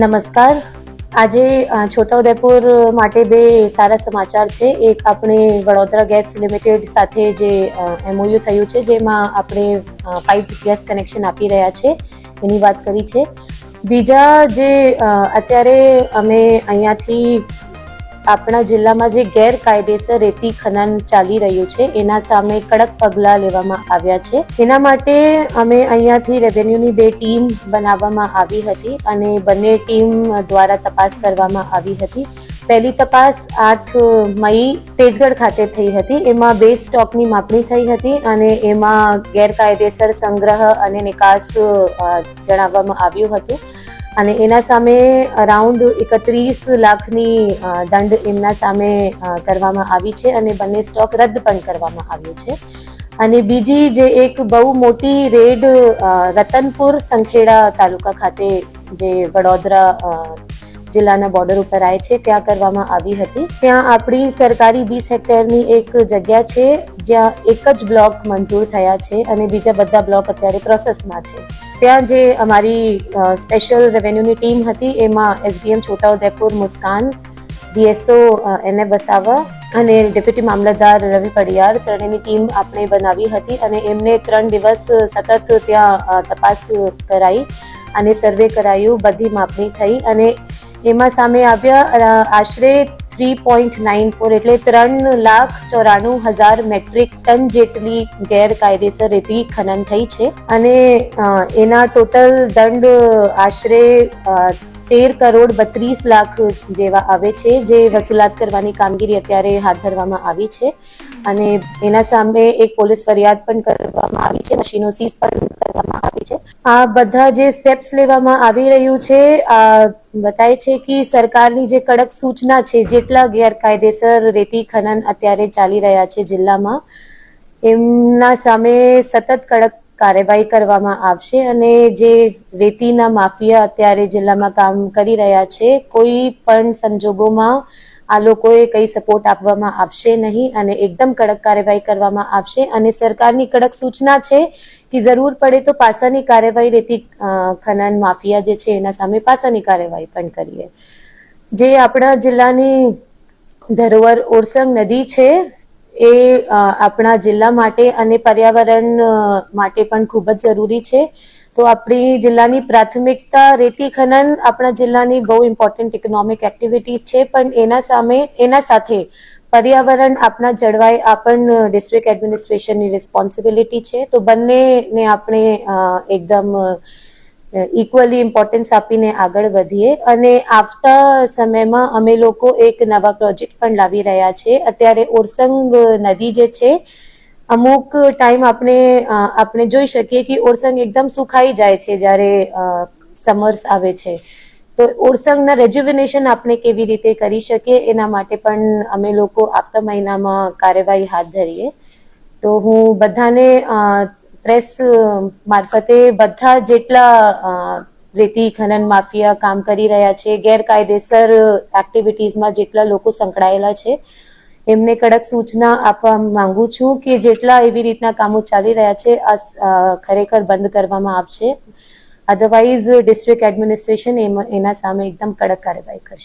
નમસ્કાર. આજે છોટાઉદેપુર માટે બે સારા સમાચાર છે. એક આપણે વડોદરા ગેસ લિમિટેડ સાથે જે MOU થયું છે, જેમાં આપણે પાઇપ ગેસ કનેક્શન આપી રહ્યા છે, એની વાત કરી છે. બીજા જે અત્યારે અમે અહીંયાથી આપણા જિલ્લામાં જે ગેરકાયદેસર રેતી ખનન ચાલી રહ્યું છે, એના સામે કડક પગલાં લેવામાં આવ્યા છે. એના માટે અમે અહીંયાથી રેવન્યુની બે ટીમ બનાવવામાં આવી હતી અને બંને ટીમ દ્વારા તપાસ કરવામાં આવી હતી. પહેલી તપાસ 8 મઈ તેજગઢ ખાતે થઈ હતી. એમાં બે સ્ટોકની માપણી થઈ હતી અને એમાં ગેરકાયદેસર સંગ્રહ અને નિકાસ જણાવવામાં આવ્યું હતું અને એના સામે અરાઉન્ડ 31 લાખની દંડ એમના સામે કરવામાં આવી છે અને બંને સ્ટોક રદ પણ કરવામાં આવ્યો છે. અને બીજી જે એક બહુ મોટી રેડ રતનપુર સંખેડા તાલુકા ખાતે જે વડોદરા જિલ્લાના બોર્ડર ઉપર આવે છે ત્યાં કરવામાં આવી હતી. ત્યાં આપણી સરકારી 20 હેક્ટરની એક જગ્યા છે જ્યાં એક જ બ્લોક મંજૂર થયા છે અને બીજા બધા બ્લોક અત્યારે પ્રોસેસમાં છે. ત્યાં જે અમારી સ્પેશિયલ રેવન્યુની ટીમ હતી એમાં SDM છોટાઉદેપુર મુસ્કાન, DSO એને વસાવા અને ડેપ્યુટી મામલતદાર રવિ પડિયાર ત્રણેયની ટીમ આપણે બનાવી હતી અને એમને 3 દિવસ સતત ત્યાં તપાસ કરાઈ અને સર્વે કરાયું, બધી માપણી થઈ અને એમાં સામે આવ્યા આશરે 3.94 એટલે 3,94,000 મેટ્રિક ટન જેટલી ગેરકાયદેસર રેતી ખનન થઈ છે અને એના ટોટલ દંડ આશરે 13,32 લાખ જેવા આવે છે, જે વસૂલાત કરવાની કામગીરી અત્યારે હાથ ધરવામાં આવી છે અને એના સામે એક પોલીસ ફરિયાદ પણ કરવામાં આવી છે, મશીનો સીઝ પણ કરવામાં આવી છે. આ બધા જે સ્ટેપ્સ લેવામાં આવી રહ્યું છે બતાય છે કે સરકારની જે કડક સૂચના છે, જેટલા ગેરકાયદેસર રેતી ખનન અત્યારે ચાલી રહ્યા છે જિલ્લામાં, એમના સામે સતત કડક કાર્યવાહી કરવામાં આવશે અને જે રેતીના માફિયા અત્યારે જિલ્લામાં કામ કરી રહ્યા છે, કોઈ પણ સંજોગોમાં આ લોકોએ કઈ સપોર્ટ આપવામાં આવશે નહીં અને એકદમ કડક કાર્યવાહી કરવામાં આવશે અને સરકારની કડક સૂચના છે કે જરૂર પડે તો પાસાની કાર્યવાહી રેતી ખનન માફિયા જે છે એના સામે પાસાની કાર્યવાહી પણ કરીએ. જે આપણા જિલ્લાની ધરોહર ઓરસંગ નદી છે એ આપણા જિલ્લા માટે અને પર્યાવરણ માટે પણ ખૂબ જ જરૂરી છે. તો આપણી જિલ્લાની પ્રાથમિકતા રેતી ખનન આપણા જિલ્લાની બહુ ઇમ્પોર્ટન્ટ ઇકોનોમિક એક્ટિવિટી છે, પણ એના સાથે પર્યાવરણ આપણા જળવાય આ પણ ડિસ્ટ્રિક્ટ એડમિનિસ્ટ્રેશનની રિસ્પોન્સિબિલિટી છે. તો બંનેને આપણે એકદમ ઇક્વલી ઇમ્પોર્ટન્સ આપીને આગળ વધીએ અને આવતા સમયમાં અમે લોકો એક નવા પ્રોજેક્ટ પણ લાવી રહ્યા છે. અત્યારે ઓરસંગ નદી જે છે, અમુક ટાઈમ આપણે જોઈ શકીએ કે ઓરસંગ એકદમ સુખાઈ જાય છે જ્યારે સમર્સ આવે છે. તો ઓરસંગના રેજ્યુવિનેશન આપણે કેવી રીતે કરી શકીએ એના માટે પણ અમે લોકો આવતા મહિનામાં કાર્યવાહી હાથ ધરીએ. તો હું બધાને પ્રેસ મારફતે બધા જેટલા રેતી ખનન માફિયા કામ કરી રહ્યા છે, ગેરકાયદેસર એક્ટિવિટીઝમાં જેટલા લોકો સંકળાયેલા છે, એમને કડક સૂચના આપવા માંગુ છું કે જેટલા એવી રીતના કામો ચાલી રહ્યા છે ખરેખર બંધ કરવામાં આવશે. અધરવાઇઝ ડિસ્ટ્રિક્ટ એડમિનિસ્ટ્રેશન એના સામે એકદમ કડક કાર્યવાહી કરશે.